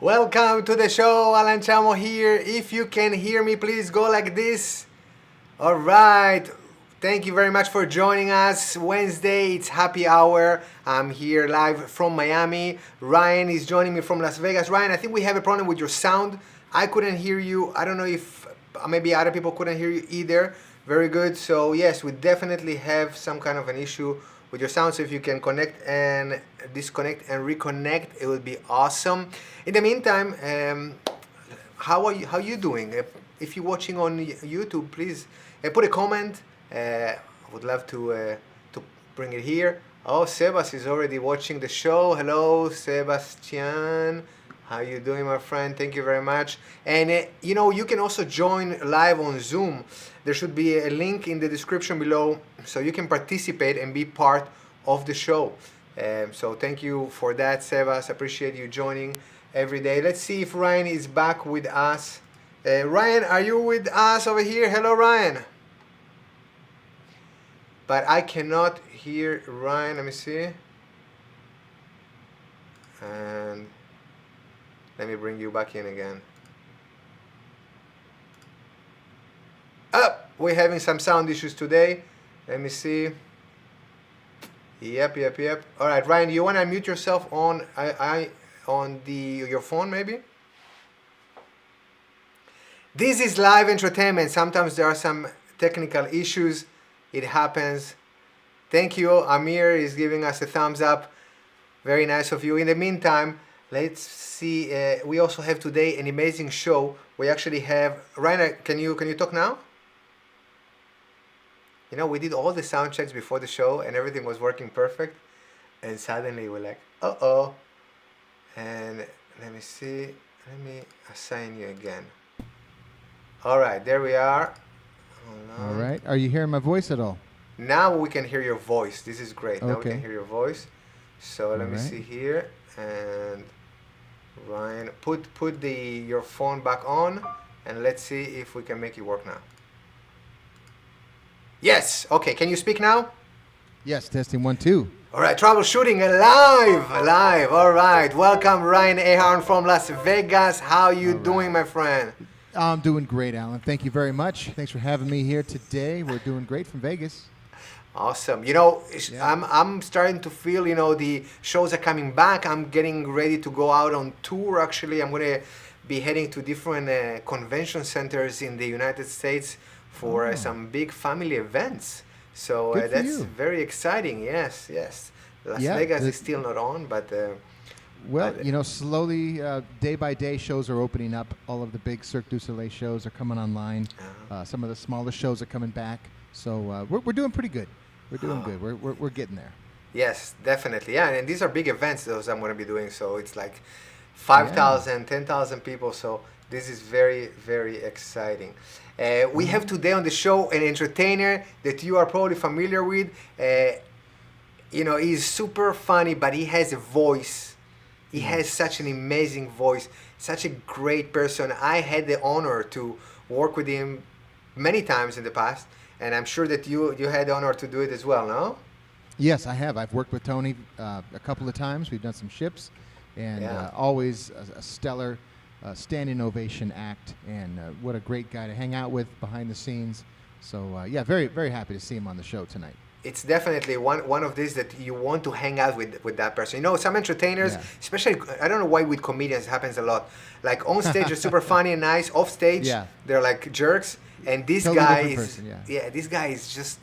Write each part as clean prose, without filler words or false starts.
Welcome to the show, Alan Chamo here. If you can hear me, please go like this. All right. Thank you very much for joining us. Wednesday, it's happy hour. I'm here live from Miami. Ryan is joining me from Las Vegas. Ryan, I think we have a problem with your sound. I couldn't hear you. I don't know if maybe other people couldn't hear you either. Very good. So yes, we definitely have some kind of an issue with your sound. So if you can connect and disconnect and reconnect, it would be awesome. In the meantime, how are you? How you doing? If you're watching on YouTube, please put a comment. I would love to bring it here. Oh, Sebas is already watching the show. Hello, Sebastian. How you doing, my friend? Thank you very much. And you can also join live on Zoom. There should be a link in the description below so you can participate and be part of the show. So thank you for that, Sebas. Appreciate you joining every day. Let's see if Ryan is back with us. Ryan, are you with us over here? Hello, Ryan. But I cannot hear Ryan. Let me see. And let me bring you back in again. We're having some sound issues today. Let me see. Yep. All right, Ryan, you want to mute yourself on your phone maybe? This is live entertainment. Sometimes there are some technical issues. It happens. Thank you. Amir is giving us a thumbs up. Very nice of you. In the meantime, let's see. We also have today an amazing show. We actually have Ryan. Can you talk now? We did all the sound checks before the show and everything was working perfect. And suddenly we're like, uh-oh. And let me see. Let me assign you again. All right, there we are. All right. Are you hearing my voice at all? Now we can hear your voice. This is great. Okay. Now we can hear your voice. So let me right. see here. And Ryan, put your phone back on and let's see if we can make it work now. Yes. Okay. Can you speak now? Yes. Testing 1, 2. All right. Troubleshooting live. All right. Welcome, Ryan Ahern from Las Vegas. How you doing, my friend? I'm doing great, Alan. Thank you very much. Thanks for having me here today. We're doing great from Vegas. Awesome. I'm starting to feel, the shows are coming back. I'm getting ready to go out on tour. Actually, I'm going to be heading to different convention centers in the United States for some big family events. So that's very exciting. Yes. Las Vegas is still not on, but... slowly, day by day, shows are opening up. All of the big Cirque du Soleil shows are coming online. Some of the smaller shows are coming back. So we're doing pretty good. We're doing good. We're getting there. Yes, definitely. Yeah, and these are big events, those I'm going to be doing. So it's like 5,000, 10,000 people. So this is very, very exciting. We have today on the show an entertainer that you are probably familiar with. He's super funny, but he has a voice. He has such an amazing voice, such a great person. I had the honor to work with him many times in the past, and I'm sure that you had the honor to do it as well, no? Yes, I have. I've worked with Tony a couple of times. We've done some ships, and always a stellar standing ovation act, and what a great guy to hang out with behind the scenes. So, very, very happy to see him on the show tonight. It's definitely one of these that you want to hang out with that person. Some entertainers, especially, I don't know why with comedians it happens a lot. Like on stage they're super funny and nice. Off stage, they're like jerks. And this totally guy is, this guy is just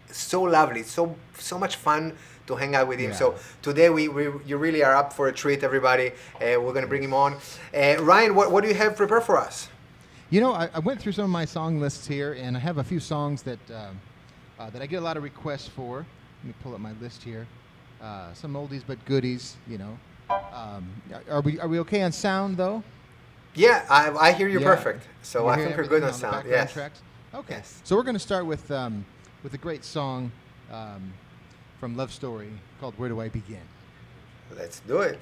so lovely. So much fun to hang out with him. So today you really are up for a treat, everybody. We're gonna bring him on. Ryan, what do you have prepared for us? I went through some of my song lists here, and I have a few songs that I get a lot of requests for. Let me pull up my list here. Some oldies but goodies, Are we okay on sound, though? Yeah, I hear you perfect. So I think we're good on sound. Yes. Tracks? Okay. Yes. So we're going to start with a great song from Love Story called Where Do I Begin? Let's do it.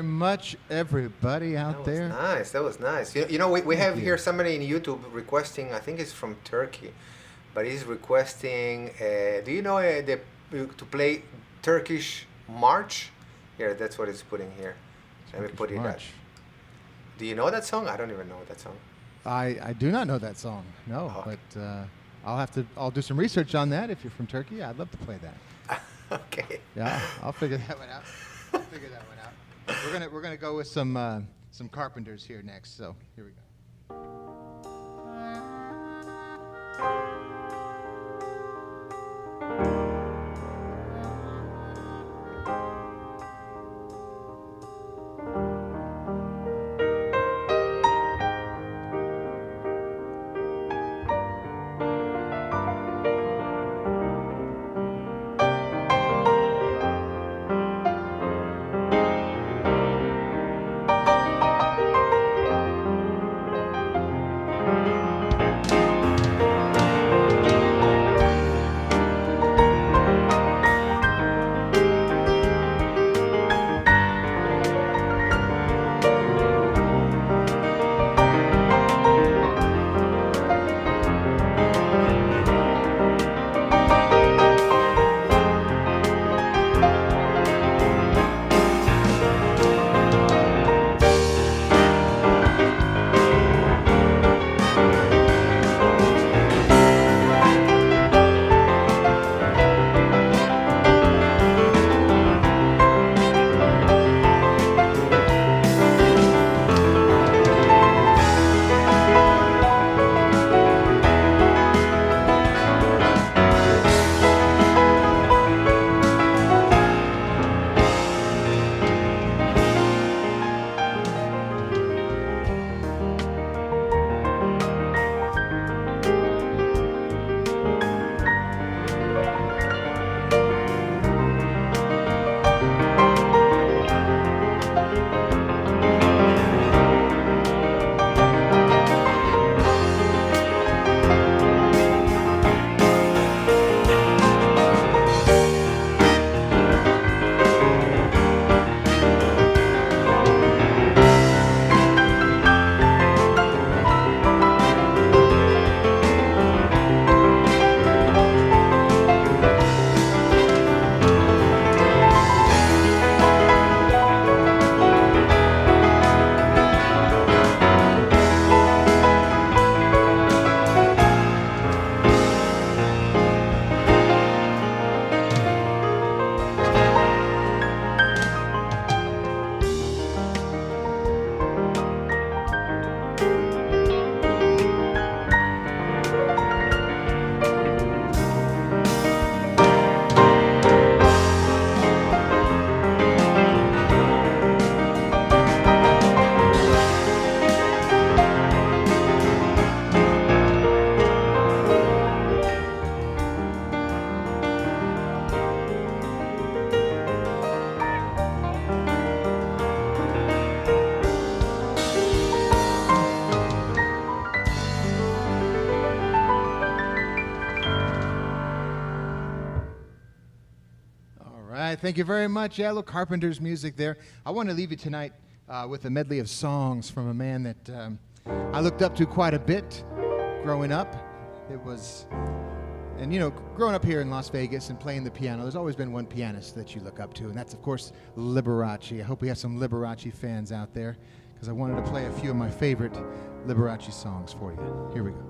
very much, everybody out there. Nice. That was nice. We have here somebody in YouTube requesting. I think it's from Turkey, but he's requesting. Do you know to play Turkish march? Here, that's what it's putting here. Let me put it up. Do you know that song? I don't even know that song. I do not know that song. No, Okay. but I'll do some research on that. If you're from Turkey, I'd love to play that. Okay. Yeah, I'll figure that one out. We're gonna go with some Carpenters here next. So here we go. Thank you very much. Yeah, little Carpenters music there. I want to leave you tonight with a medley of songs from a man that I looked up to quite a bit growing up. It was, and growing up here in Las Vegas and playing the piano, there's always been one pianist that you look up to, and that's, of course, Liberace. I hope we have some Liberace fans out there, because I wanted to play a few of my favorite Liberace songs for you. Here we go.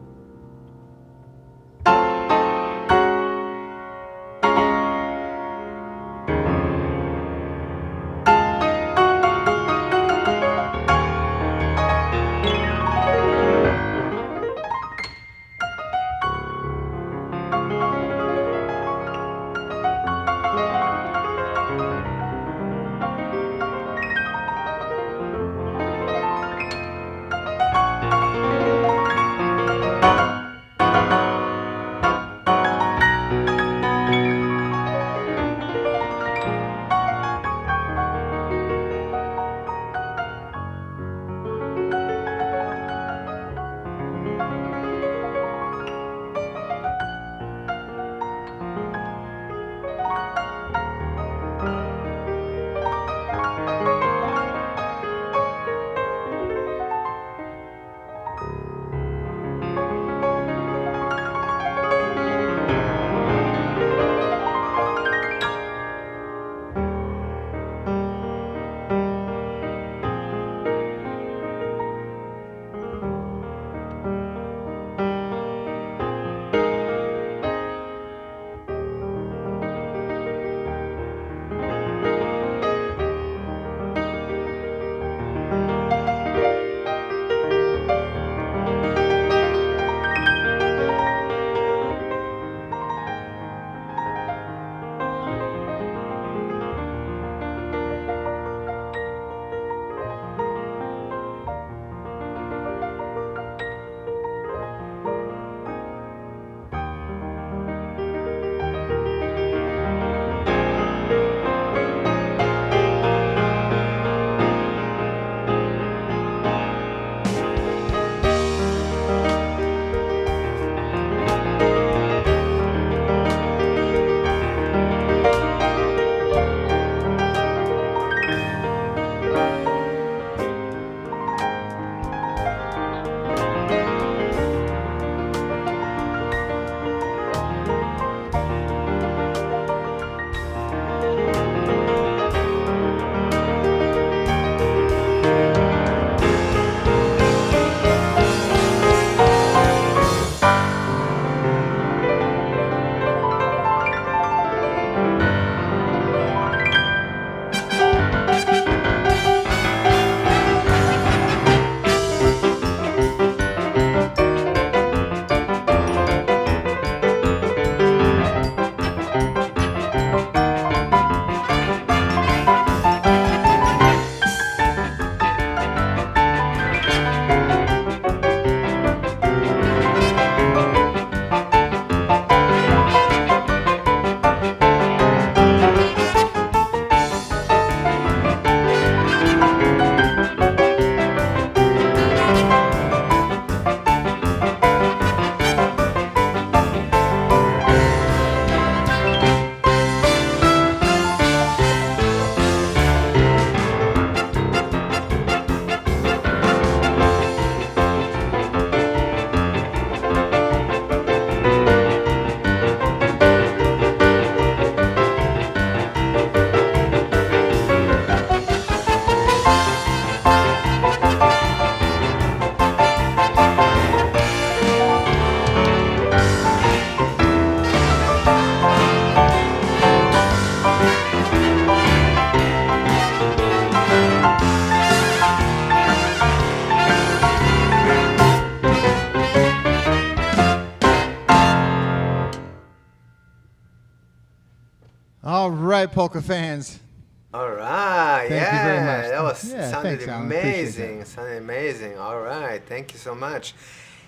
All right, polka fans. All right. Thank you very much. That was Thanks, Alan. Appreciate amazing. that. Sounded amazing. All right. Thank you so much.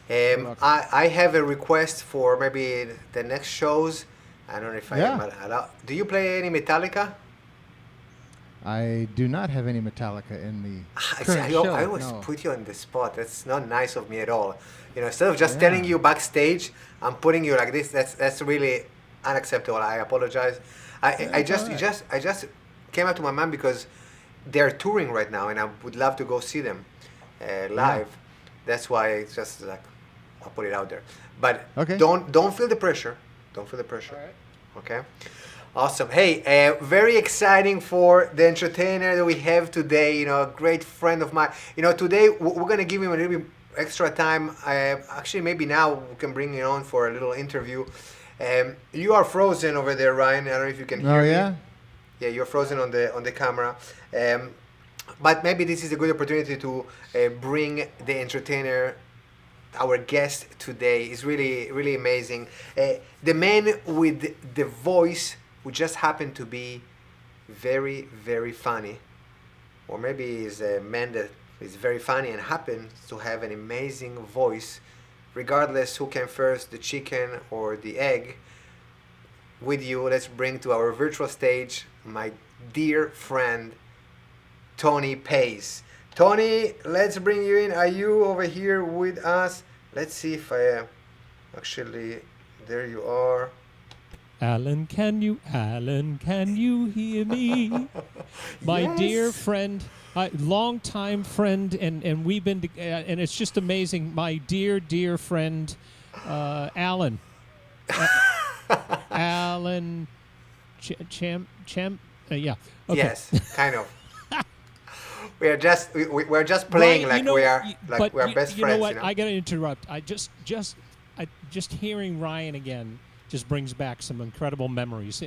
welcome. I have a request for maybe the next shows. I don't know if I am Yeah. allowed. Do you play any Metallica? I do not have any Metallica in the I current show. I always no. put you on the spot. That's not nice of me at all. Instead of just Yeah. telling you backstage, I'm putting you like this. That's really unacceptable. I apologize. I just all right. I just came up to my mind because they're touring right now, and I would love to go see them live. That's why it's just like I'll put it out there. But Okay. don't feel the pressure. Don't feel the pressure. Okay. Awesome. Hey, very exciting for the entertainer that we have today. A great friend of mine. Today we're gonna give him a little bit extra time. Actually, maybe now we can bring him on for a little interview. You are frozen over there, Ryan. I don't know if you can hear Oh me. yeah. Yeah, you're frozen on the camera. But maybe this is a good opportunity to bring the entertainer. Our guest today is really, really amazing. The man with the voice who just happened to be very, very funny. Or maybe he's a man that is very funny and happens to have an amazing voice, regardless who came first, the chicken or the egg. With you, let's bring to our virtual stage my dear friend, Tony Pace. Tony, let's bring you in. Are you over here with us? Let's see if I actually, there you are. Alan, can you hear me? My Yes. dear friend, longtime friend, and we've been, and it's just amazing. My dear friend, Alan. Alan Cham, yeah. Okay. Yes, kind of. We're just playing Ryan, like we are best you friends. know what? I gotta interrupt. I just hearing Ryan again just brings back some incredible memories.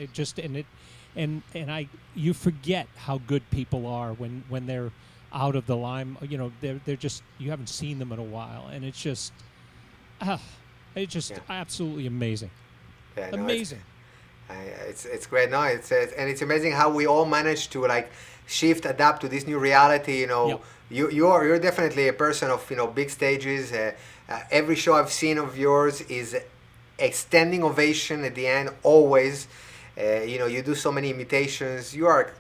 You forget how good people are when they're out of the line. They're just, you haven't seen them in a while, and it's just absolutely amazing. Yeah, no, Amazing. it's great. No, and it's amazing how we all manage to shift, adapt to this new reality. Yep. You're definitely a person of big stages. Every show I've seen of yours is a standing ovation at the end always. You do so many imitations. You are,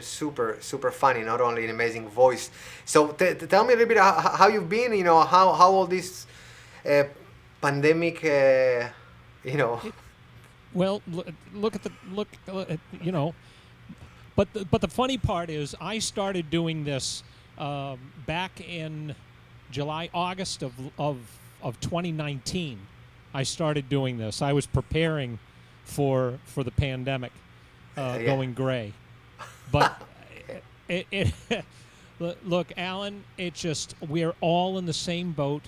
super funny. Not only an amazing voice. So tell me a little bit how you've been. How all this pandemic. Well, look at But the funny part is, I started doing this back in August of 2019. I started doing this. I was preparing for the pandemic going gray. But look, Alan, we're all in the same boat,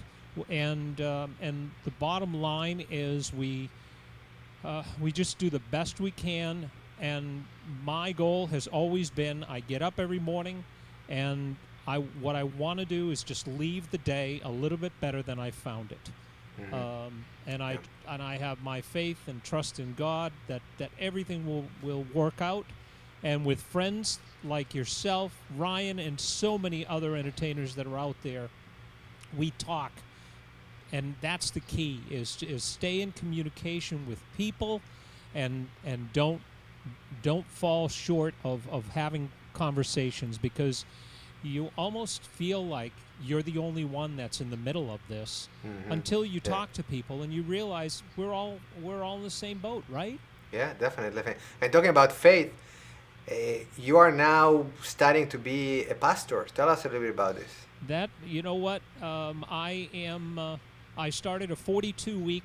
and the bottom line is we just do the best we can. And my goal has always been, I get up every morning, and what I want to do is just leave the day a little bit better than I found it. And I have my faith and trust in God that everything will work out. And with friends like yourself, Ryan, and so many other entertainers that are out there, we talk. And that's the key, is stay in communication with people, and don't fall short of having conversations, because you almost feel like you're the only one that's in the middle of this until you talk to people and you realize we're all in the same boat, right? Yeah, definitely. And talking about faith, you are now starting to be a pastor. Tell us a little bit about this. That, you know what, I started a 42-week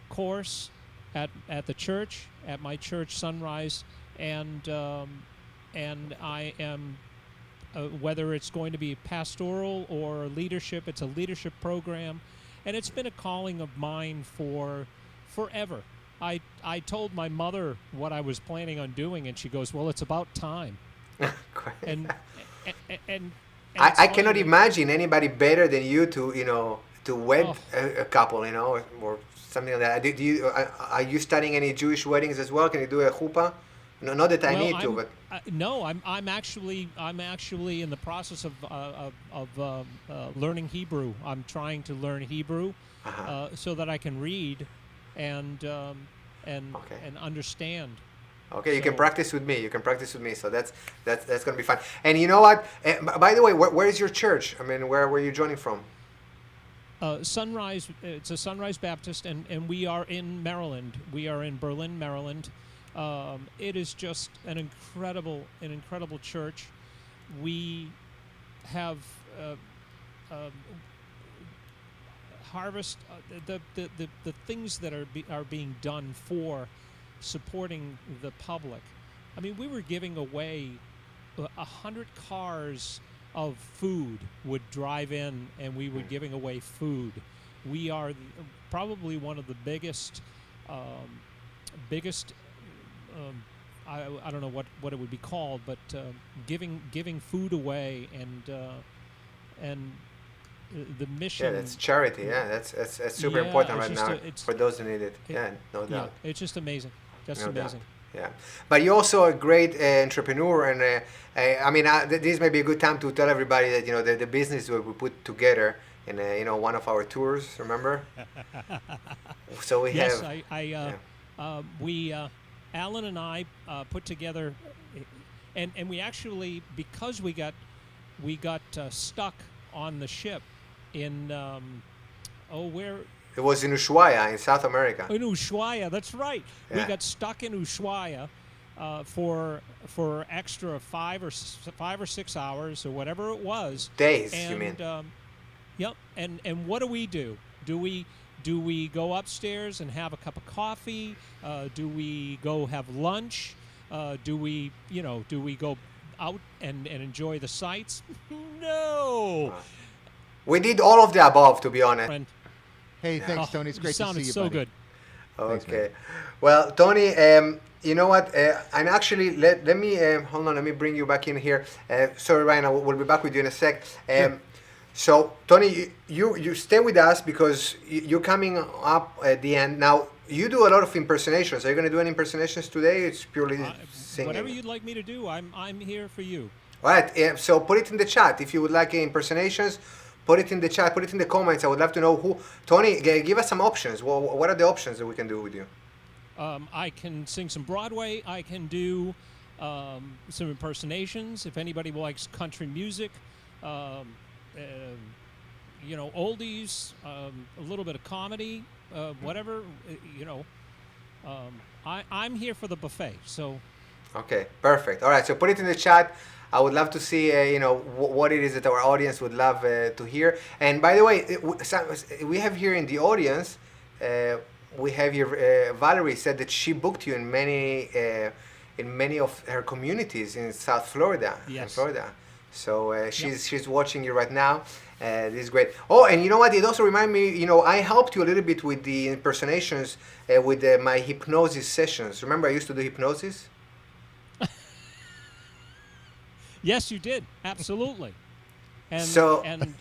course at the church, at my church, Sunrise, and I am, whether it's going to be pastoral or leadership, it's a leadership program, and it's been a calling of mine for forever. I told my mother what I was planning on doing, and she goes, "Well, it's about time." and I cannot imagine anybody better than you to wed a couple, or something like that. Do you are you studying any Jewish weddings as well? Can you do a chuppah? No, not that I Well, need to, but no, I'm actually in the process of learning Hebrew. I'm trying to learn Hebrew so that I can read and understand. okay, you can So- practice with me. You can practice with me. So that's gonna be fun. And you know what? By the way, where is your church? I mean, where are you joining from? Sunrise. It's a Sunrise Baptist, and we are in Maryland. We are in Berlin, Maryland. It is just an incredible church. We have harvest the things that are being done for supporting the public. I mean, we were giving away 100 cars of food would drive in, and we were giving away food. We are probably one of the biggest. I don't know what it would be called, but giving food away and the mission. Yeah, that's charity. Yeah, that's super important right now for those who need it. Yeah, no doubt. Yeah, it's just amazing. Just No amazing. doubt. Yeah, but you're also a great entrepreneur, and I mean, this may be a good time to tell everybody that the business that we put together in one of our tours. Remember? So we Yes, have. we Alan and I put together, and we actually, because we got stuck on the ship in where. It was in Ushuaia in South America. In Ushuaia, that's right. Yeah. We got stuck in Ushuaia for extra 5 or 6 hours or whatever it was. Days, and, you mean? Yep. And what do? Do we go upstairs and have a cup of coffee? Do we go have lunch? Do we go out and enjoy the sights? No. We did all of the above, to be honest. Friend. Hey, thanks, Tony. It's great to see Sounded you, so buddy. good. Thanks, man. Okay. Well, Tony, you know what? And actually, let me hold on. Let me bring you back in here. Sorry, Ryan. We'll be back with you in a sec. So, Tony, you stay with us because you're coming up at the end. Now, you do a lot of impersonations. Are you going to do any impersonations today? It's purely singing. Whatever you'd like me to do, I'm here for you. All right. So put it in the chat if you would like impersonations. Put it in the chat. Put it in the comments. I would love to know who. Tony, give us some options. Well, what are the options that we can do with you? I can sing some Broadway. I can do some impersonations. If anybody likes country music, oldies, a little bit of comedy, whatever, I'm here for the buffet. So. Okay, perfect. All right, so put it in the chat. I would love to see, what it is that our audience would love to hear. And by the way, we have here in the audience, we have here, Valerie said that she booked you in many of her communities in South Florida. Yes. In Florida. So she's watching you right now. This is great. Oh, and you know what? It also reminded me, I helped you a little bit with the impersonations with my hypnosis sessions. Remember I used to do hypnosis? Yes, you did. Absolutely. And So- and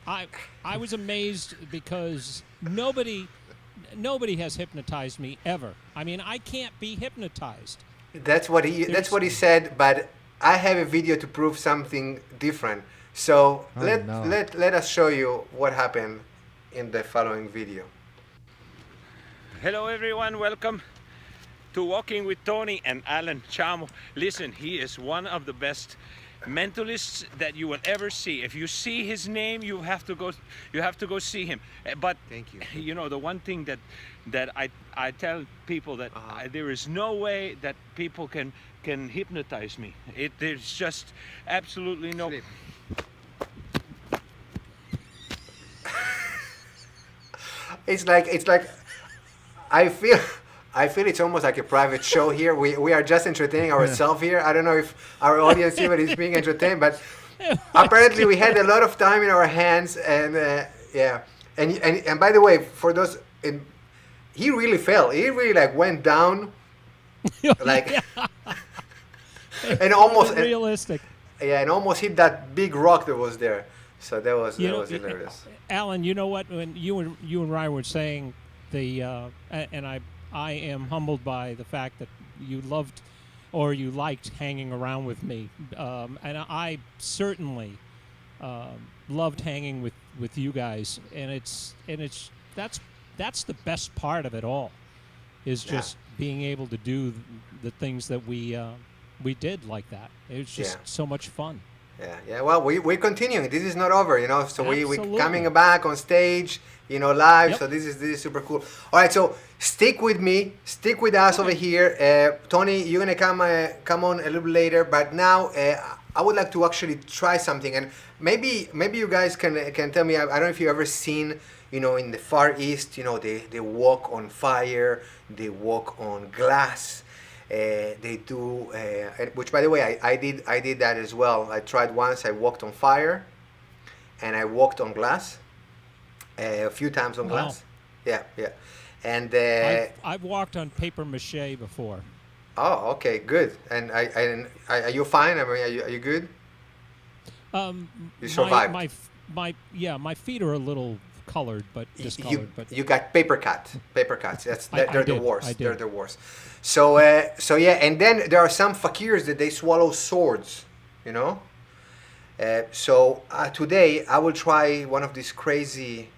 I was amazed because nobody has hypnotized me ever. I mean, I can't be hypnotized. That's what he said, but I have a video to prove something different. So let us show you what happened in the following video. Hello everyone, welcome to Walking with Tony and Alan Chamo. Listen, he is one of the best mentalists that you will ever see. If you see his name, you have to go see him. But Thank you. The one thing that I tell people that there is no way that people can hypnotize me. There's just absolutely no. It's like I feel it's almost like a private show here. We are just entertaining ourselves here. I don't know if our audience even is being entertained, but apparently we had a lot of time in our hands, and yeah. And by the way, for those, he really fell. He really went down, and almost realistic. and almost hit that big rock that was there. So that was hilarious. Alan, you know what? When you and Ryan were saying and I am humbled by the fact that you loved or you liked hanging around with me, and I certainly loved hanging with you guys, and that's the best part of it all, is just being able to do the things that we did like that. It was just so much fun. Yeah. Well, we're continuing. This is not over, you know. So we're Absolutely. coming back on stage, you know, live. Yep. So this is super cool. All right, so stick with me, stick with us over here. Tony, you're gonna come on a little bit later, but now I would like to actually try something, and maybe you guys can tell me. I don't know if you ever seen, you know, in the Far East, you know, they walk on fire, they walk on glass. They do, which by the way, I did that as well. I tried once. I walked on fire, and I walked on glass, a few times on glass. Yeah, and I've walked on paper mache before. oh, okay, good. And are you fine? I mean, are you good? You survived. My feet are a little colored, but discolored. But you got paper cuts. They're the worst. I did. They're the worst. So yeah, and then there are some fakirs that they swallow swords, you know. So today I will try one of these crazy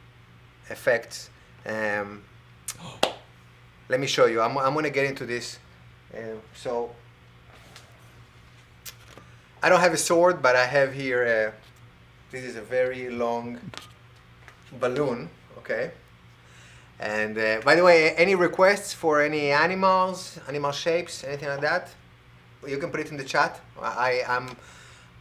effects. Let me show you. I'm gonna get into this. So I don't have a sword, but I have here. This is a very long balloon, okay? And by the way, any requests for any animals, animal shapes, anything like that, you can put it in the chat.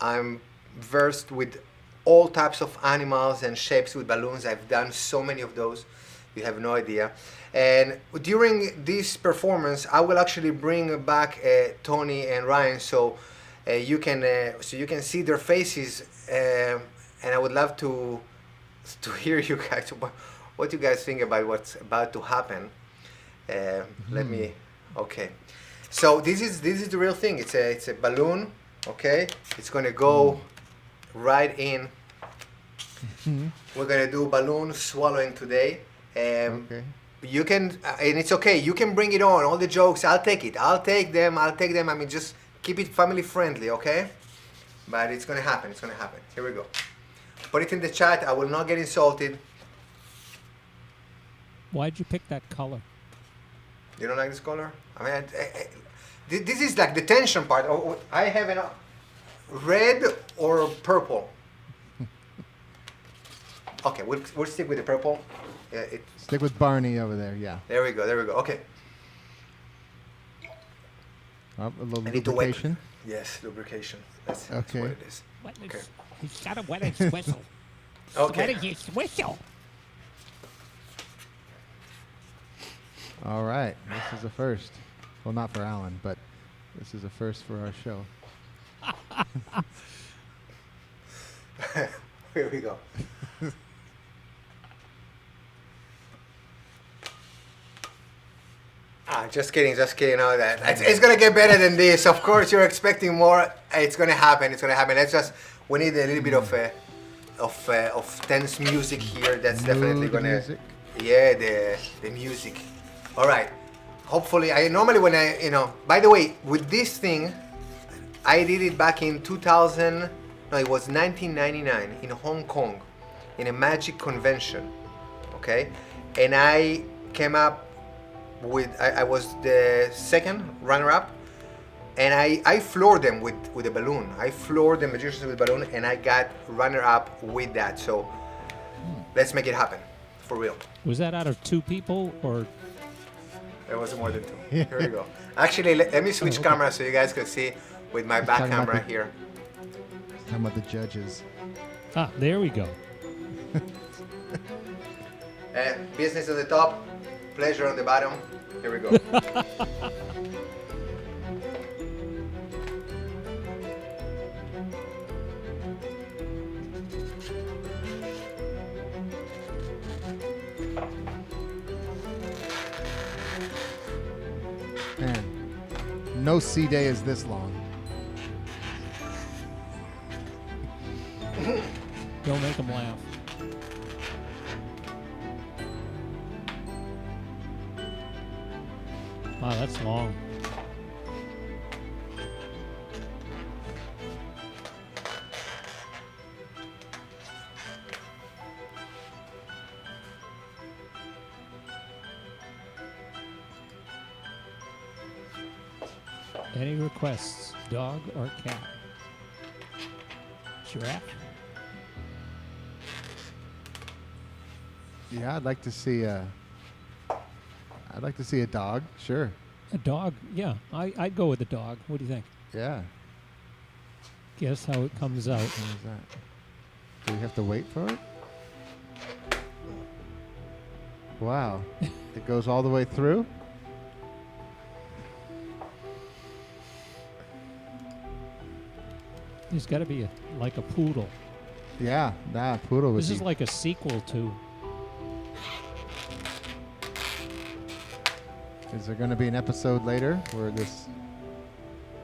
I'm versed with all types of animals and shapes with balloons. I've done so many of those, you have no idea. And during this performance, I will actually bring back Tony and Ryan, so you can see their faces, and I would love to hear you guys, what you guys think about what's about to happen. Let me, okay. So this is the real thing. It's a balloon, okay? It's gonna go right in. We're gonna do balloon swallowing today. Okay. You can, and it's okay. You can bring it on. All the jokes, I'll take it. I'll take them. I mean, just keep it family friendly, okay? But it's gonna happen. It's gonna happen. Here we go. Put it in the chat. I will not get insulted. why'd you pick that color? You don't like this color? I mean, this is like the tension part. I have an red or purple. Okay, we'll stick with the purple. Yeah, Stick with Barney over there, yeah. There we go. Okay. A little I need to wet. lubrication. Yes, lubrication. That's Okay. what it is. Okay. He's got to wet his whistle. Okay. Wet his whistle. All right, this is a first. Well, not for Alan, but this is a first for our show. Here we go. Just kidding. No, it's gonna get better than this. Of course, you're expecting more. It's gonna happen. We need a little bit of tense music here. That's definitely Mood gonna. music. Yeah, the music. All right. Hopefully, I normally by the way, with this thing, I did it back in 2000. No, it was 1999 in Hong Kong, in a magic convention. Okay, and I came up with I was the second runner-up, and I floored them with a balloon. I floored the magicians with a balloon, and I got runner-up with that. So let's make it happen, for real. Was that out of 2 people or? There was more than 2. Here we go. Actually, let me switch cameras so you guys can see with my back Talking about camera the- here. Talking about the judges. There we go. Business at the top, pleasure on the bottom. Here we go. Man, no C day is this long. Don't make them laugh. Wow, that's long. Any requests, dog or cat? Giraffe? Yeah, I'd like to see a dog. Sure. A dog? Yeah, I'd go with a dog. What do you think? Yeah. Guess how it comes out. What is that? Do we have to wait for it? Wow. It goes all the way through? There's got to be like a poodle. Yeah, that poodle would This be. is like a sequel to. Is there going to be an episode later where this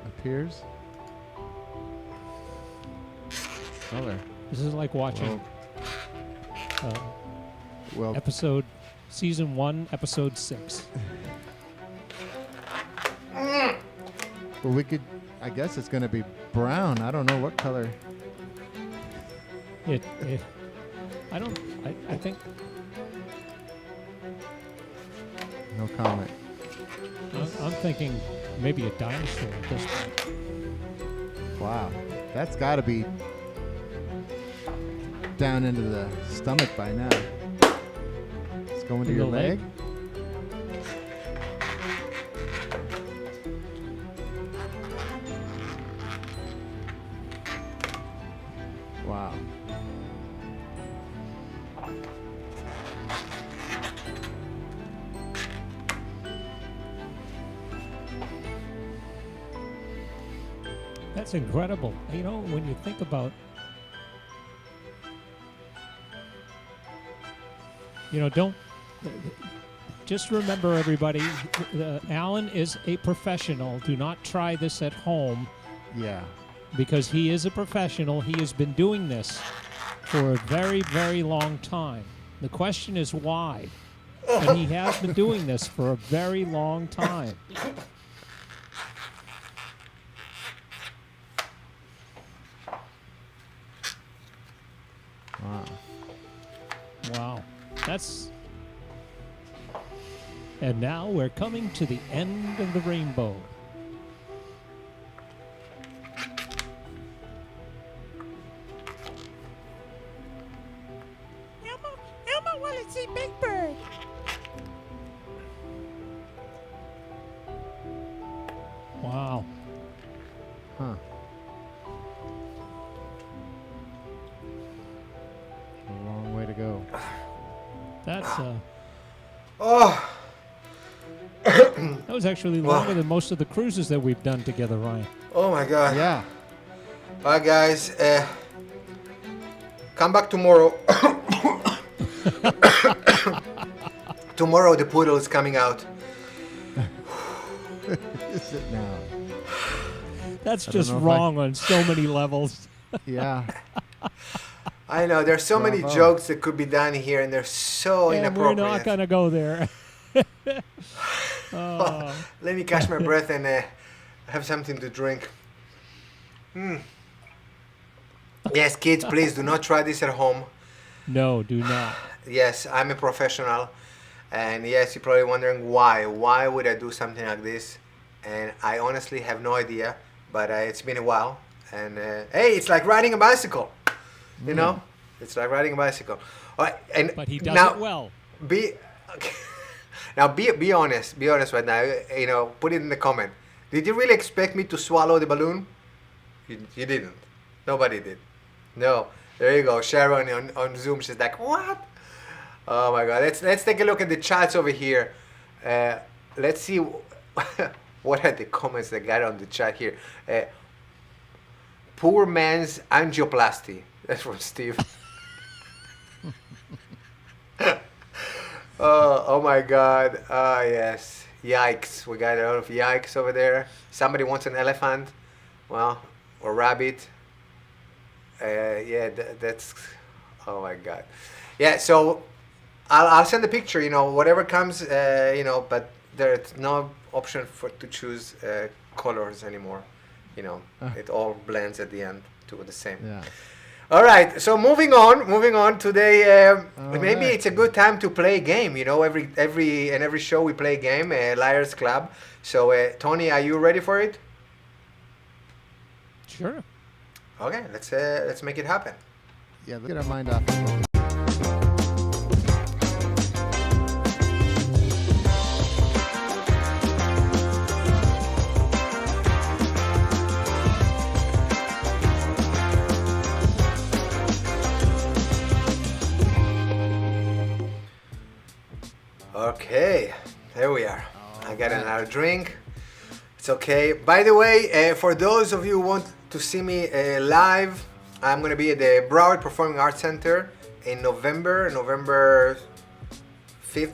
appears? Color. This is like watching Well, season 1, episode 6. well, we could. I guess it's going to be brown. I don't know what color. I think. No comment. I'm thinking maybe a dinosaur at this point. Wow, that's got to be down into the stomach by now. It's going to In your the leg? leg. Wow. That's incredible. You know, when you think about, just remember, everybody, Alan is a professional. Do not try this at home, Yeah. because he is a professional. He has been doing this for a very, very long time. The question is why. And he has been doing this for a very long time. Wow. Wow. And now we're coming to the end of the rainbow. Elmo want to see Big Bird. Wow. Huh. A long way to go. That's Oh, that was actually longer than most of the cruises that we've done together, Ryan. oh my God. Yeah. Bye, guys. Come back tomorrow. Tomorrow the poodle is coming out. Is it now? That's I don't just know if wrong on so many levels. Yeah. I know there's so many Bravo. jokes that could be done here, and they're so And we're inappropriate. not going to go there. Let me catch my breath and have something to drink. Yes, kids, please do not try this at home. No, do not. Yes, I'm a professional, and yes, you're probably wondering why. Why would I do something like this? And I honestly have no idea. But it's been a while, and hey, it's like riding a bicycle. You know, it's like riding a bicycle. All right, and But he does now, it well. Be okay. Now be honest. Be honest right now. You know, put it in the comment. Did you really expect me to swallow the balloon? You didn't. Nobody did. No. There you go. Sharon on Zoom. She's like, what? Oh my God. Let's take a look at the chats over here. Let's see what are the comments that got on the chat here. Poor man's angioplasty. That's from Steve. Oh my God. Yes. Yikes. We got a lot of yikes over there. Somebody wants an elephant. Well, or rabbit. Yeah, that's. Oh my God. Yeah, so I'll send the picture, you know, whatever comes, you know, but there's no option to choose colors anymore. You know, it all blends at the end to the same. Yeah. All right, so moving on. Today, maybe right. it's a good time to play a game. You know, every show we play a game, Liars Club. So, Tony, are you ready for it? Sure. Okay, let's make it happen. Yeah, let's get our mind off. Okay, there we are. I got another drink. It's okay. By the way, for those of you who want to see me live, I'm going to be at the Broward Performing Arts Center in November 5th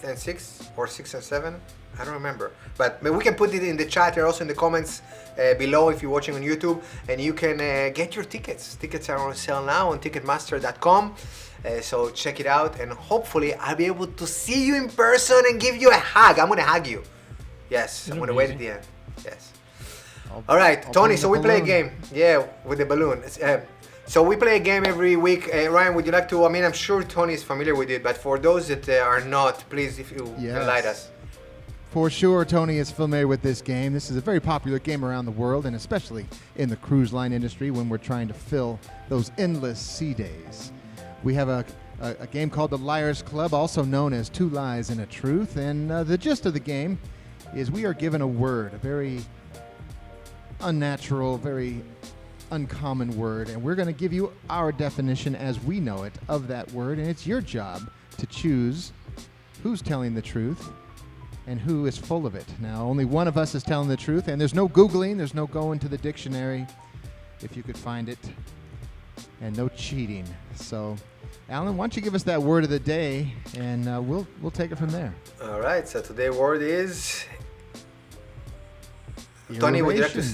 and 6th, or 6th and 7th. I don't remember. But we can put it in the chat or also in the comments below if you're watching on YouTube. And you can get your tickets. Tickets are on sale now on Ticketmaster.com. So check it out, and hopefully I'll be able to see you in person and give you a hug. I'm gonna hug you. Yes, I'm gonna wait at the end. Yes. All right, Tony. So we play a game. Yeah, with the balloon. So we play a game every week. Ryan, would you like to? I mean, I'm sure Tony is familiar with it, but for those that are not, please, if you enlighten us. For sure, Tony is familiar with this game. This is a very popular game around the world, and especially in the cruise line industry when we're trying to fill those endless sea days. We have a game called the Liars Club, also known as Two Lies and a Truth. And the gist of the game is we are given a word, a very unnatural, very uncommon word. And we're going to give you our definition as we know it of that word. And it's your job to choose who's telling the truth and who is full of it. Now, only one of us is telling the truth. And there's no Googling. There's no going to the dictionary if you could find it. And no cheating. So, Alan, why don't you give us that word of the day, and we'll take it from there. All right. So today's word is. Eroration. Tony, would you like to?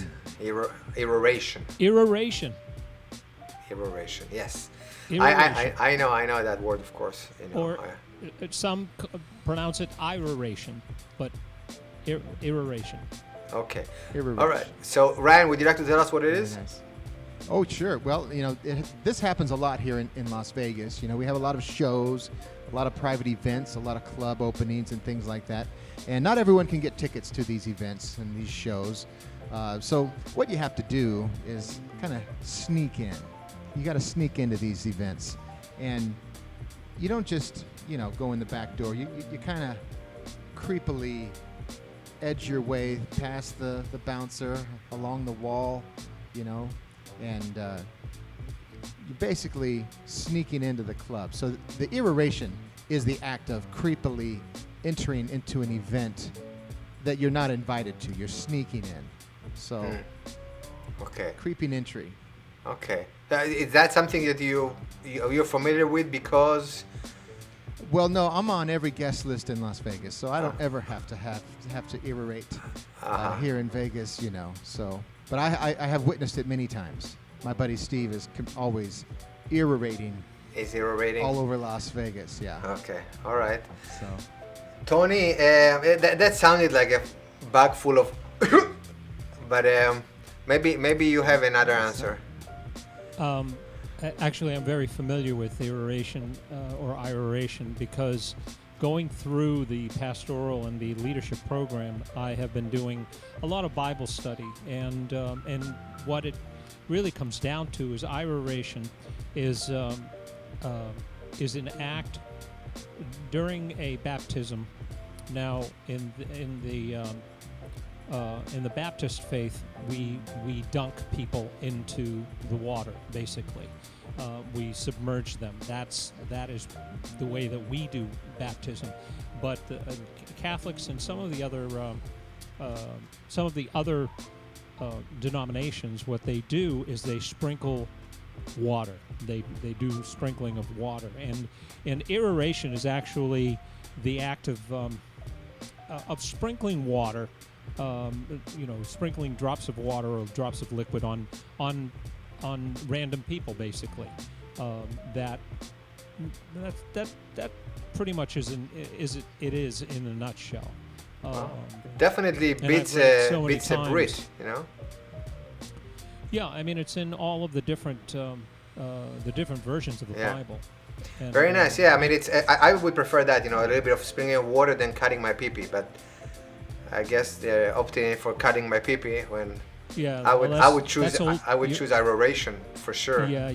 Eroration. Eroration. Eroration. Yes. Eroration. I know that word, of course. You know, Or some pronounce it iroration, but eroration. Okay. Eroration. All right. So Ryan, would you like to tell us what it is? Very nice. Oh, sure. Well, you know, this happens a lot here in Las Vegas. You know, we have a lot of shows, a lot of private events, a lot of club openings and things like that. And not everyone can get tickets to these events and these shows. So what you have to do is kind of sneak in. You got to sneak into these events. And you don't just, you know, go in the back door. You kind of creepily edge your way past the bouncer, along the wall, you know, and you're basically sneaking into the club. So the eroration is the act of creepily entering into an event that you're not invited to. You're sneaking in. So Okay. creeping entry. Okay. Is that something that you're familiar with because? Well, no, I'm on every guest list in Las Vegas, so I don't ever have to erorate here in Vegas, you know. So, but I have witnessed it many times. My buddy Steve is always erorating Is erorating? all over Las Vegas. Yeah. Okay. All right. So Tony, that sounded like a bag full of. But maybe you have another answer. Actually, I'm very familiar with eroration or iroration because going through the pastoral and the leadership program, I have been doing a lot of Bible study, and what it really comes down to is iroration is an act during a baptism. Now, in the Baptist faith, we dunk people into the water, basically. We submerge them. That is the way that we do baptism. But the Catholics and some of the other denominations, what they do is they sprinkle water. They do sprinkling of water, and aeration is actually the act of sprinkling water. Sprinkling drops of water or drops of liquid on random people, basically. That pretty much is in a nutshell. Definitely and I've beats read it so many beats a times. Brit, you know. Yeah, I mean it's in all of the different versions of the Yeah. Bible. And, Very nice. Yeah, I mean, it's I would prefer that, you know, a little bit of sprinkling of water than cutting my pee-pee, but I guess they're opting for cutting my pee-pee when Yeah, I well, would choose that's old- I would you- choose aeration for sure. Yeah,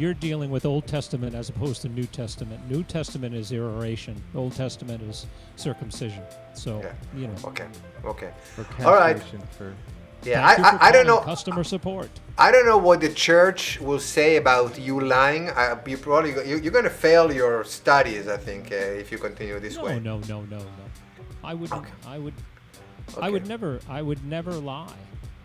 you're dealing with Old Testament as opposed to New Testament. New Testament is aeration. Old Testament is circumcision. So Yeah. you know. Okay. For All right. castration, for Yeah, Thank you for I don't calling know. Customer support. I don't know what the church will say about you lying. You're going to fail your studies, I think, if you continue this way. No. I wouldn't. Okay. I would never lie.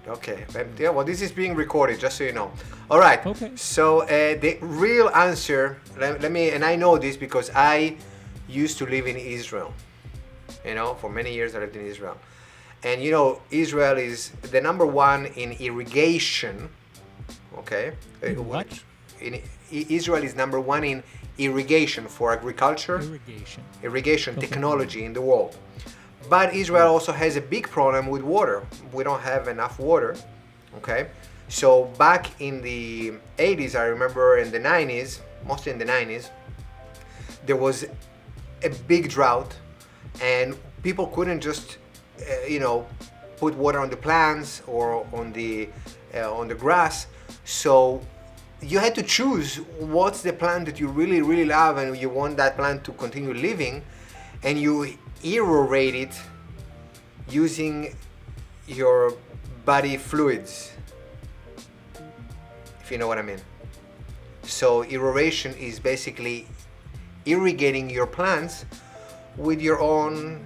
Okay. Yeah. Well, this is being recorded, just so you know. All right. Okay. So the real answer. Let me. And I know this because I used to live in Israel. You know, for many years I lived in Israel. And you know, Israel is the number one in irrigation. Okay. What? Israel is number one in irrigation for agriculture. Irrigation Okay. technology in the world. But Israel also has a big problem with water. We don't have enough water. Okay. So back in the 80s, I remember in the 90s, mostly in the 90s, there was a big drought and people couldn't just put water on the plants or on the grass. So you had to choose what's the plant that you really, really love and you want that plant to continue living, and you aerate it using your body fluids, if you know what I mean. So aeration is basically irrigating your plants with your own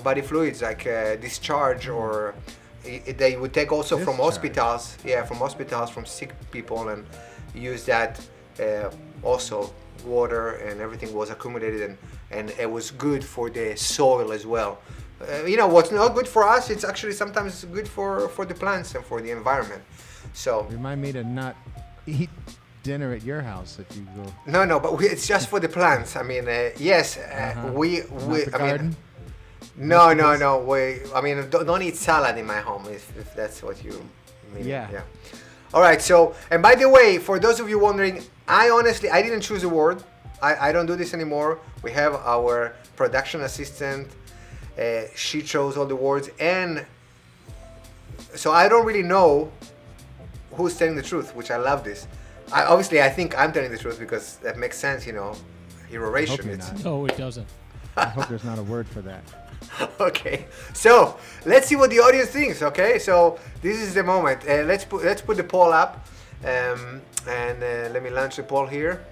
body fluids, like discharge, or they would take also from hospitals, from sick people, and use that also water, and everything was accumulated, and it was good for the soil as well. What's not good for us, it's actually sometimes good for the plants and for the environment. So remind me to not eat dinner at your house if you go. no, but it's just for the plants. I mean, yes, we Not the garden? No. Don't eat salad in my home if that's what you mean. Yeah. All right. So, and by the way, for those of you wondering, I didn't choose a word. I don't do this anymore. We have our production assistant. She chose all the words, and so I don't really know who's telling the truth, which I love this. I think I'm telling the truth because that makes sense, aeration. you're not. No, it doesn't. I hope there's not a word for that. Okay, so let's see what the audience thinks. Okay, so this is the moment. Let's put the poll up, and let me launch the poll here.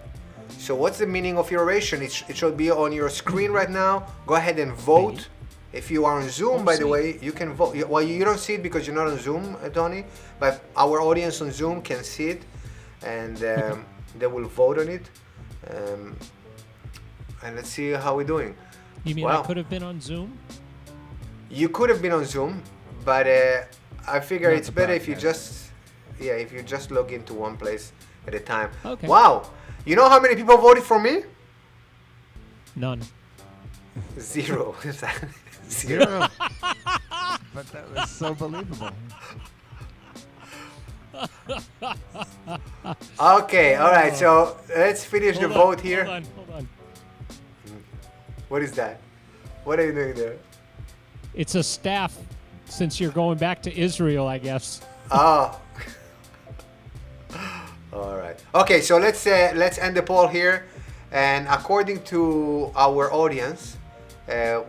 So what's the meaning of aeration? It should be on your screen right now. Go ahead and vote. If you are on Zoom, by the way, you can vote. Well, you don't see it because you're not on Zoom, Tony, but our audience on Zoom can see it, and they will vote on it. And let's see how we're doing. You mean I could have been on Zoom? You could have been on Zoom, but I figure Not it's the better if you broadcast. if you just log into one place at a time. Okay. Wow. You know how many people voted for me? None. 0. Zero. But that was so believable. Okay, all right. So let's finish the vote here. Hold on. What is that? What are you doing there? It's a staff, since you're going back to Israel, I guess. Oh. All right. Okay, so let's end the poll here, and according to our audience,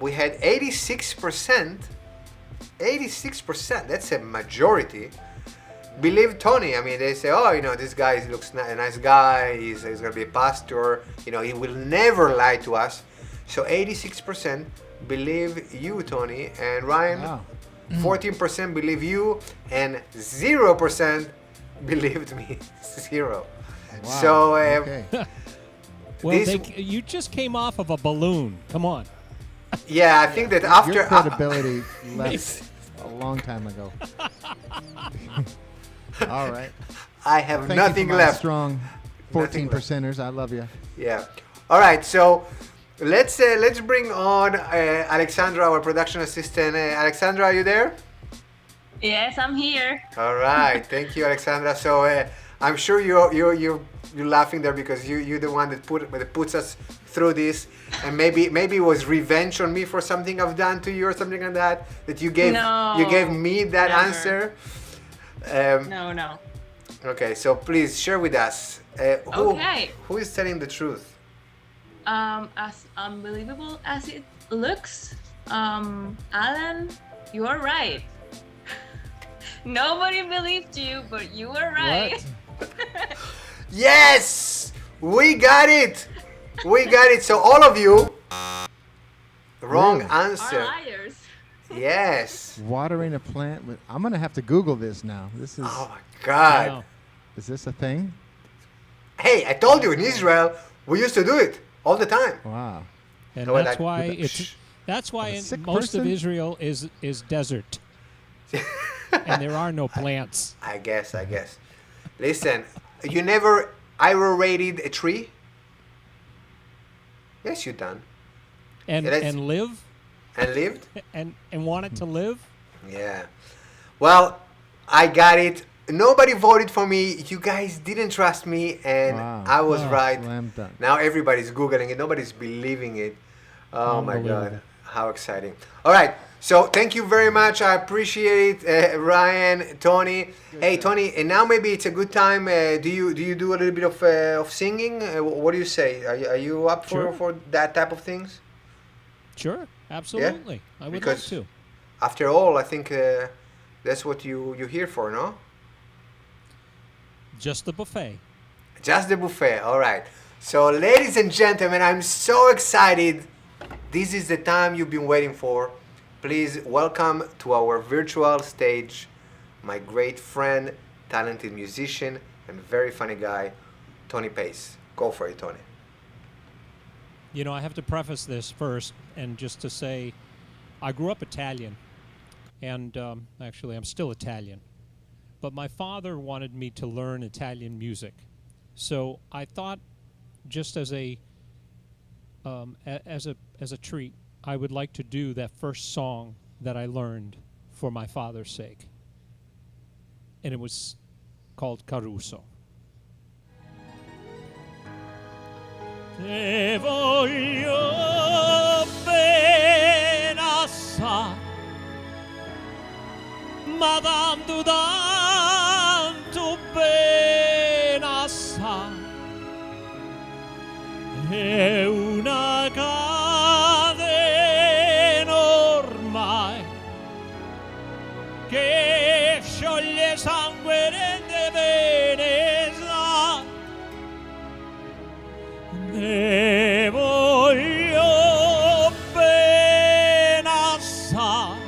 we had 86%. 86%. That's a majority. Believe Tony. I mean, they say, this guy looks a nice guy. He's gonna be a pastor. He will never lie to us. So 86% believe you, Tony, and Ryan. Wow. 14% believe you, and 0% believed me. 0. Wow. So Okay. Well, This- you just came off of a balloon. Come on. yeah, I think that after Your credibility left a long time ago. All right. I have Thank nothing you for my left. strong Nothing 14%ers. I love you. Yeah. All right. So let's bring on Alexandra, our production assistant. Alexandra, are you there? Yes, I'm here. All right, thank you, Alexandra. So I'm sure you're laughing there because you're the one that puts us through this, and maybe it was revenge on me for something I've done to you or something like that. That you gave me that never. answer. No. Okay, so please share with us who is telling the truth. As unbelievable as it looks, Alan, you are right. Nobody believed you, but you were right. Yes, we got it. So all of you, wrong answer. Are liars. Yes. Watering a plant with. I'm gonna have to Google this now. This is. Oh my God. Wow. Is this a thing? Hey, I told you in Israel we used to do it all the time. Wow. And Well, that's that- why Shh. most person? of Israel is desert, and there are no plants. I guess. Listen, you never aerated a tree? Yes, you done. And Yeah, that's- and live And lived? and want it to live. Yeah. Well, I got it. Nobody voted for me. You guys didn't trust me, and Wow. I was Wow. right. Slam dunk. Now everybody's Googling it. Nobody's believing it. Oh my God. Unbelievable. How exciting. All right. So thank you very much. I appreciate it, Ryan, Tony. Hey, Tony, and now maybe it's a good time. Do you do a little bit of singing? What do you say? Are you up Sure. for that type of things? Sure, absolutely. I would Because- love to. After all, I think that's what you're here for, no? Just the buffet. Just the buffet. All right. So, ladies and gentlemen, I'm so excited. This is the time you've been waiting for. Please welcome to our virtual stage my great friend, talented musician, and very funny guy, Tony Pace. Go for it, Tony. You know, I have to preface this first, and just to say, I grew up Italian, and actually, I'm still Italian. But my father wanted me to learn Italian music, so I thought, just as a treat, I would like to do that first song that I learned for my father's sake, and it was called Caruso. Te voglio bene assai, ma tanto bene assai, è una catena ormai che scioglie sangue rende bene sai. Ne voglio bene assai,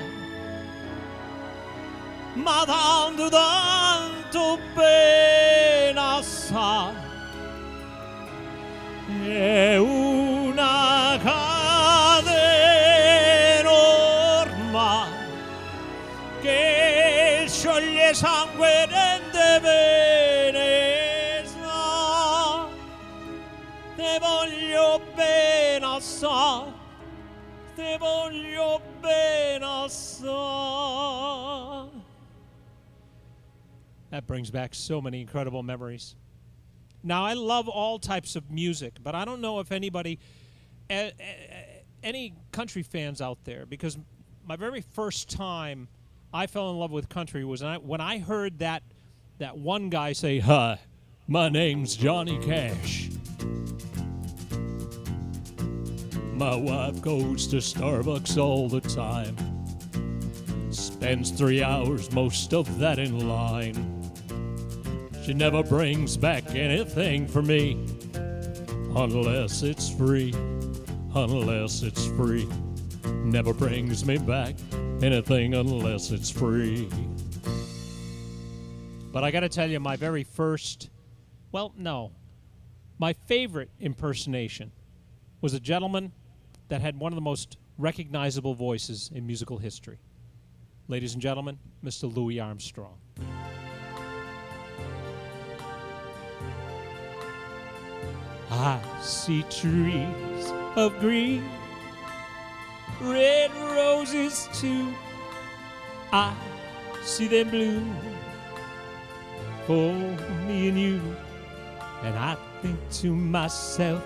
ma tanto bene assai, è una catena ormai che scioglie sangue rende bene sai. Te voglio bene assai, te voglio bene assai. That brings back so many incredible memories. Now, I love all types of music, but I don't know if anybody, any country fans out there, because my very first time I fell in love with country was when I heard that one guy say, "Hi, my name's Johnny Cash. My wife goes to Starbucks all the time, spends 3 hours, most of that in line. She never brings back anything for me, unless it's free, unless it's free. Never brings me back anything unless it's free." But I gotta tell you, my very first, my favorite impersonation was a gentleman that had one of the most recognizable voices in musical history. Ladies and gentlemen, Mr. Louis Armstrong. I see trees of green, red roses too. I see them bloom for me and you, and I think to myself,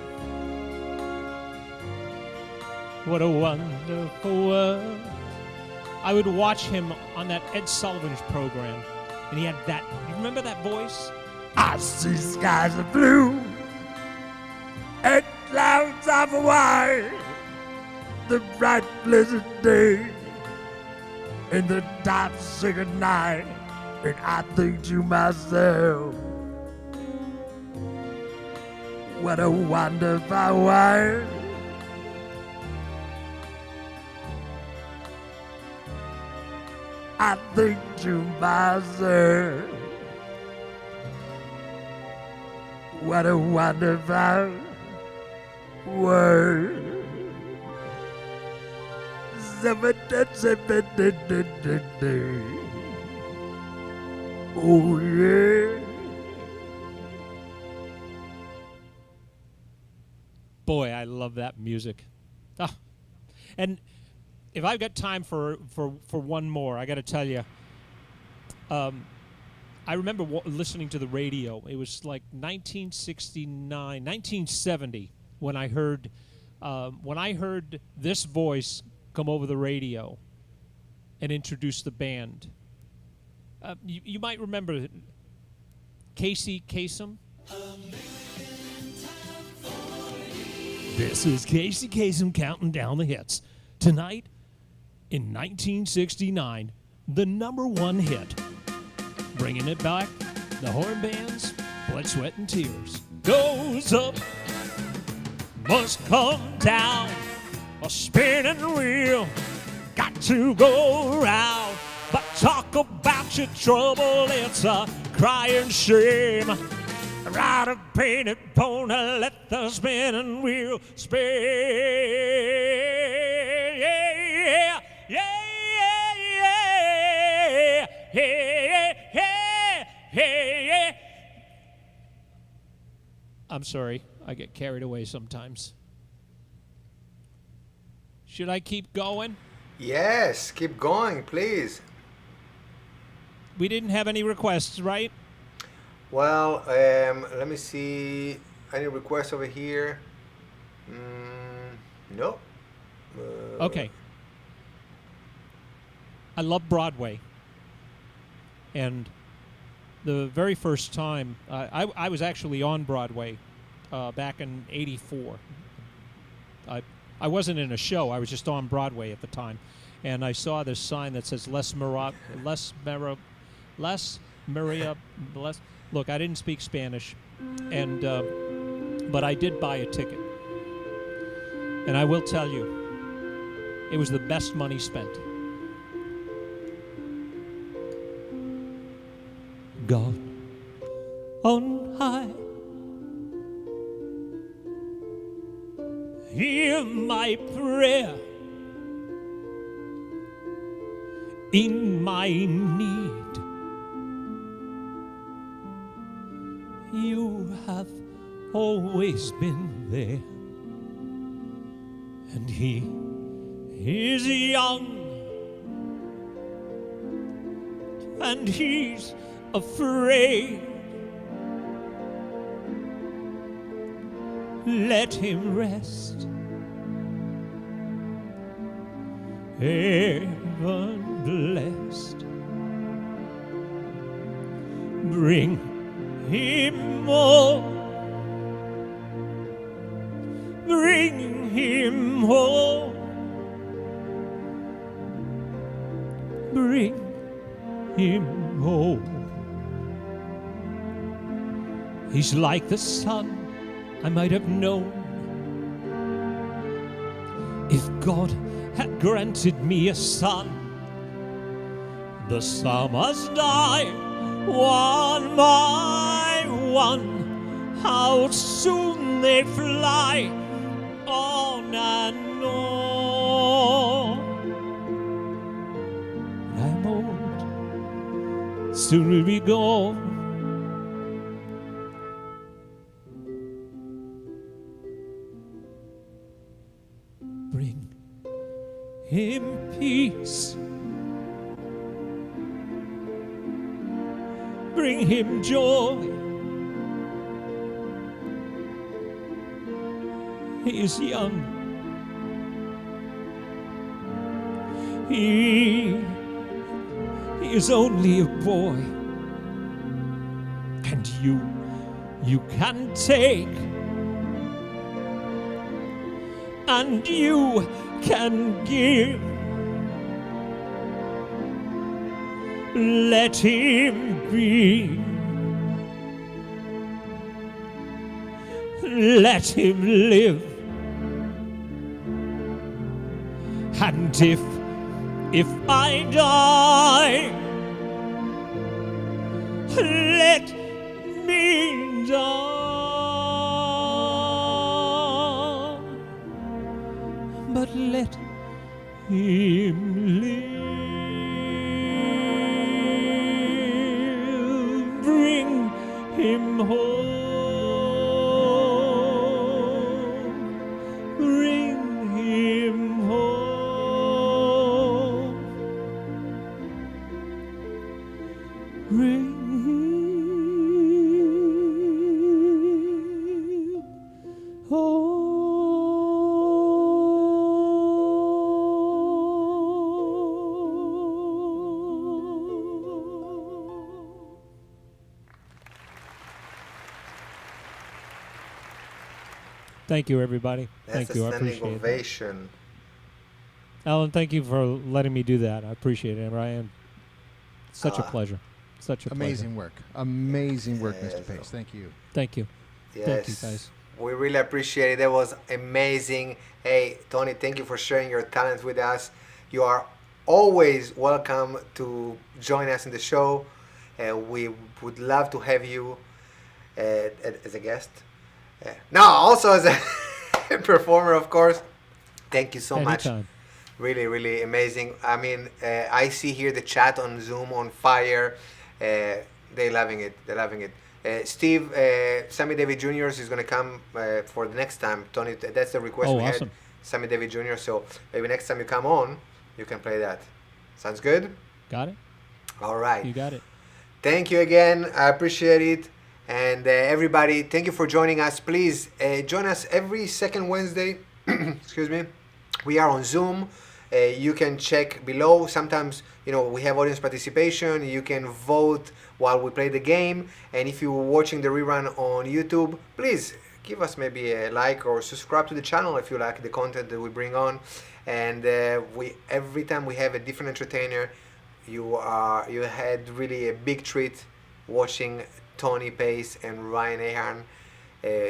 what a wonderful world. I would watch him on that Ed Sullivan's program, and he had that, you remember that voice? I see skies of blue and clouds of white, the bright blizzard day and the dark secret night, and I think to myself, what a wonderful world. I think to myself, what a wonderful world. Oh yeah. Boy, I love that music. Ah. And if I've got time for one more, I got to tell you, I remember listening to the radio. It was like 1969, 1970 when I heard this voice come over the radio and introduce the band. You might remember Casey Kasem. This is Casey Kasem counting down the hits. Tonight, in 1969, the #1 hit. Bringing it back, the Horn Band's Blood, Sweat, and Tears. Goes up, must come down, a spinning wheel, got to go round. But talk about your trouble, it's a crying shame. Ride a painted pony, let the spinning wheel spin. Yeah, yeah, yeah, yeah, yeah, yeah, yeah. I'm sorry, I get carried away sometimes. Should I keep going? Yes, keep going, please. We didn't have any requests, right? Well, let me see. Any requests over here? No. Okay. I love Broadway. And the very first time, I was actually on Broadway back in '84. I wasn't in a show. I was just on Broadway at the time. And I saw this sign that says Look, I didn't speak Spanish, and but I did buy a ticket. And I will tell you, it was the best money spent. God on high, hear my prayer in my need. You have always been there, and he is young, and he's afraid. Let him rest, heaven blessed. Bring him home, bring him home, bring him home. He's like the sun I might have known if God had granted me a son. The summers die one by one, how soon they fly on and on. I'm old, soon will be gone. him peace. Bring him joy. He is young. He is only a boy. And you can take, and you can give. Let him be. Let him live. And if I die, let me die. But let him live. Bring him home. Bring him home. Bring him home. Thank you, everybody. That's Thank you. a I standing appreciate it. ovation. Alan, thank you for letting me do that. I appreciate it, Ryan. Such a pleasure. Such a Amazing work. Amazing work, Yes. Mr. Pace. Thank you. pleasure. Thank you. Yes. Thank you, guys. We really appreciate it. That was amazing. Hey, Tony, thank you for sharing your talent with us. You are always welcome to join us in the show. We would love to have you as a guest. No, also as a performer, of course. Thank you so much. Anytime. Really, really amazing. I mean, I see here the chat on Zoom on fire. They're loving it. They're loving it. Steve, Sammy David Jr. is going to come for the next time. Tony, that's the request Oh, we awesome. had. Sammy David Jr. So maybe next time you come on, you can play that. Sounds good? Got it? All right. You got it. Thank you again. I appreciate it. And everybody, thank you for joining us. Please join us every second Wednesday. Excuse me. We are on Zoom. You can check below. Sometimes, we have audience participation. You can vote while we play the game. And if you're watching the rerun on YouTube, please give us maybe a like or subscribe to the channel if you like the content that we bring on. And every time we have a different entertainer, you had really a big treat watching Tony Pace and Ryan Ahern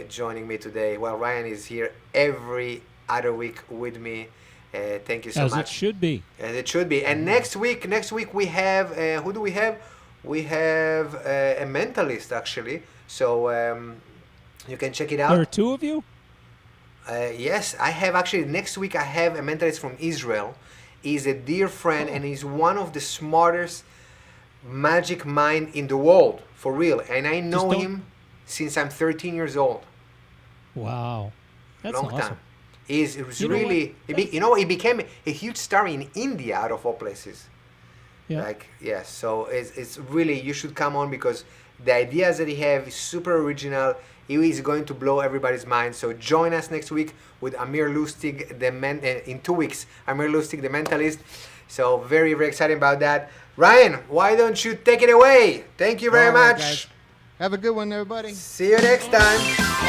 joining me today. Well, Ryan is here every other week with me. Thank you so As much. it should be. As it should be. And next week we have, who do we have? We have a mentalist, actually. So you can check it out. There are two of you? Yes, I have actually, next week I have a mentalist from Israel. He's a dear friend and he's one of the smartest magic mind in the world, for real. And I know him since I'm 13 years old. Wow. That's Long awesome. time. He's You know really, he became a huge star in India, out of all places. Yeah. Yes, so it's really, you should come on because the ideas that he have is super original. He is going to blow everybody's mind. So join us next week with Amir Lustig, in 2 weeks, Amir Lustig, the mentalist. So very, very excited about that. Ryan, why don't you take it away? Thank you very All right, much. guys. Have a good one, everybody. See you next time.